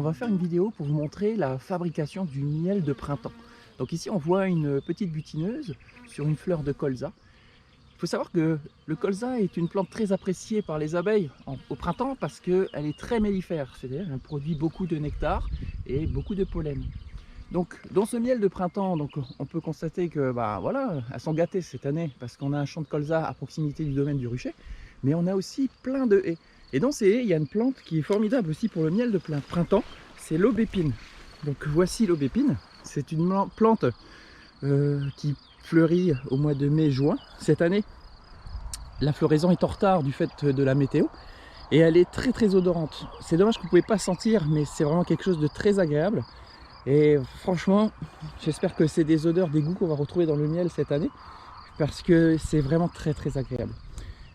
va faire une vidéo pour vous montrer la fabrication du miel de printemps. Donc ici on voit une petite butineuse sur une fleur de colza. Il faut savoir que le colza est une plante très appréciée par les abeilles au printemps parce qu'elle est très mellifère, c'est-à-dire qu'elle produit beaucoup de nectar et beaucoup de pollen. Donc dans ce miel de printemps, donc, on peut constater que voilà, elles sont gâtées cette année parce qu'on a un champ de colza à proximité du domaine du rucher, mais on a aussi plein de haies. Et dans ces haies, il y a une plante qui est formidable aussi pour le miel de printemps, c'est l'aubépine. Donc voici l'aubépine, c'est une plante qui fleurit au mois de mai-juin. Cette année, la floraison est en retard du fait de la météo et elle est très odorante. C'est dommage que vous ne pouvez pas sentir, mais c'est vraiment quelque chose de très agréable. Et franchement, j'espère que c'est des odeurs, des goûts qu'on va retrouver dans le miel cette année parce que c'est vraiment très agréable.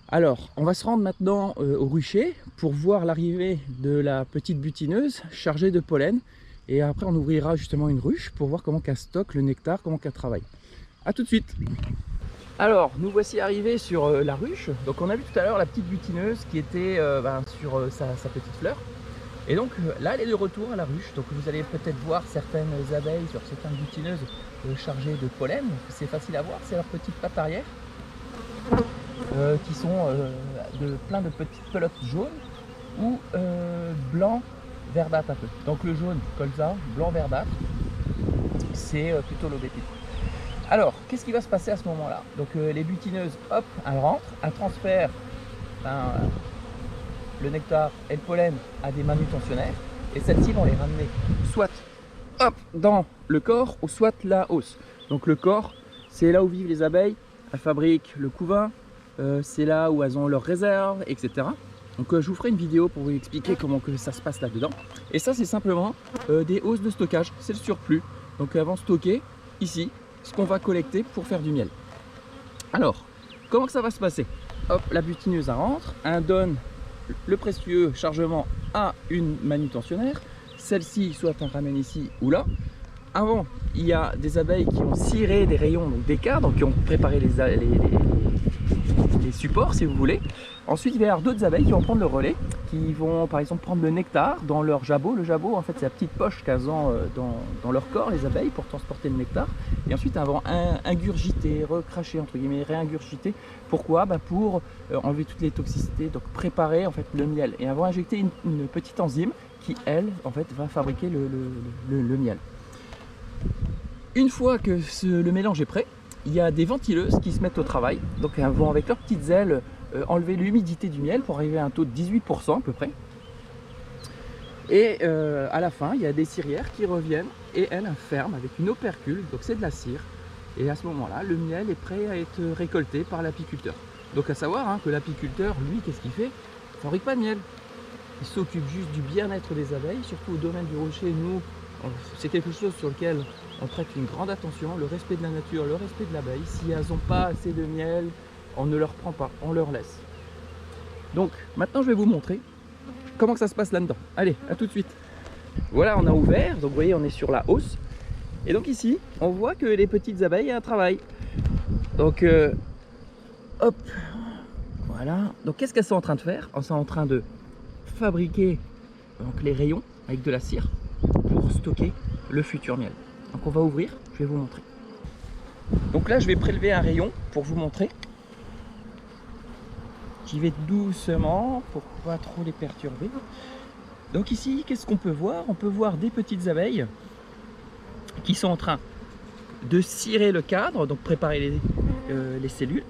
Alors, on va se rendre maintenant au rucher pour voir l'arrivée de la petite butineuse chargée de pollen. Et après, on ouvrira justement une ruche pour voir comment qu'elle stocke le nectar, comment qu'elle travaille. A tout de suite. Alors, nous voici arrivés sur la ruche. Donc, on a vu tout à l'heure la petite butineuse qui était sur sa petite fleur. Et donc là, elle est de retour à la ruche. Donc, vous allez peut-être voir certaines abeilles sur certaines butineuses chargées de pollen. C'est facile à voir, c'est leur petite patte arrière. Qui sont plein de petites pelotes jaunes ou blanc verdâtre un peu. Donc le jaune, colza, blanc verdâtre, c'est plutôt l'aubépine. Alors, qu'est-ce qui va se passer à ce moment-là? Donc les butineuses, hop, elles rentrent, elles transfèrent le nectar et le pollen à des manutentionnaires, et celles-ci vont les ramener soit hop, dans le corps ou soit la hausse. Donc le corps, c'est là où vivent les abeilles, elles fabriquent le couvain, c'est là où elles ont leurs réserves, etc. Donc je vous ferai une vidéo pour vous expliquer comment que ça se passe là-dedans. Et ça, c'est simplement des hausses de stockage, c'est le surplus. Donc elles vont stocker ici ce qu'on va collecter pour faire du miel. Alors, comment que ça va se passer? Hop, la butineuse rentre, elle donne le précieux chargement à une manutentionnaire. Celle-ci, soit on ramène ici ou là. Avant, il y a des abeilles qui ont ciré des rayons, donc des cadres, qui ont préparé les supports si vous voulez. Ensuite, il va y avoir d'autres abeilles qui vont prendre le relais, qui vont par exemple prendre le nectar dans leur jabot. Le jabot, en fait, c'est la petite poche qu'elles ont dans leur corps, les abeilles, pour transporter le nectar. Et ensuite, elles vont ingurgiter, recracher, entre guillemets, réingurgiter. Pourquoi? Pour enlever toutes les toxicités, donc préparer en fait le miel. Et elles vont injecter une petite enzyme qui, elle, en fait, va fabriquer le miel. Une fois que le mélange est prêt, il y a des ventileuses qui se mettent au travail. Donc elles vont avec leurs petites ailes enlever l'humidité du miel pour arriver à un taux de 18% à peu près. Et à la fin, il y a des cirières qui reviennent et elles ferment avec une opercule, donc c'est de la cire. Et à ce moment-là, le miel est prêt à être récolté par l'apiculteur. Donc à savoir que l'apiculteur, lui, qu'est-ce qu'il fait? Il ne fabrique pas de miel. Il s'occupe juste du bien-être des abeilles, surtout au domaine du rucher. Nous, c'est quelque chose sur lequel on prête une grande attention, le respect de la nature, le respect de l'abeille. Si elles n'ont pas assez de miel, on ne leur prend pas, on leur laisse. Donc maintenant je vais vous montrer comment que ça se passe là-dedans. Allez, à tout de suite. Voilà, on a ouvert, donc vous voyez on est sur la hausse. Et donc ici, on voit que les petites abeilles ont un travail. Donc hop, voilà. Donc qu'est-ce qu'elles sont en train de faire? Elles sont en train de fabriquer donc, les rayons avec de la cire pour stocker le futur miel. Donc on va ouvrir, je vais vous montrer. Donc là je vais prélever un rayon pour vous montrer. J'y vais doucement pour pas trop les perturber. Donc ici, qu'est-ce qu'on peut voir? On peut voir des petites abeilles qui sont en train de cirer le cadre, donc préparer les cellules.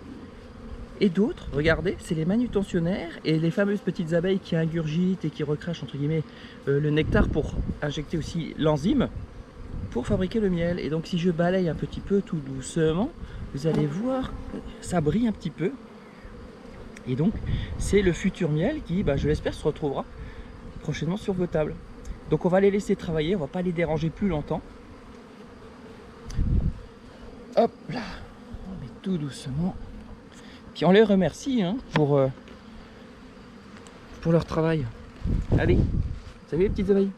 Et d'autres, regardez, c'est les manutentionnaires et les fameuses petites abeilles qui ingurgitent et qui recrachent entre guillemets le nectar pour injecter aussi l'enzyme pour fabriquer le miel. Et donc si je balaye un petit peu tout doucement, vous allez voir que ça brille un petit peu. Et donc c'est le futur miel qui, je l'espère, se retrouvera prochainement sur vos tables. Donc on va les laisser travailler, on va pas les déranger plus longtemps. Hop là, on met tout doucement. Puis on les remercie pour leur travail. Allez, salut les petites abeilles.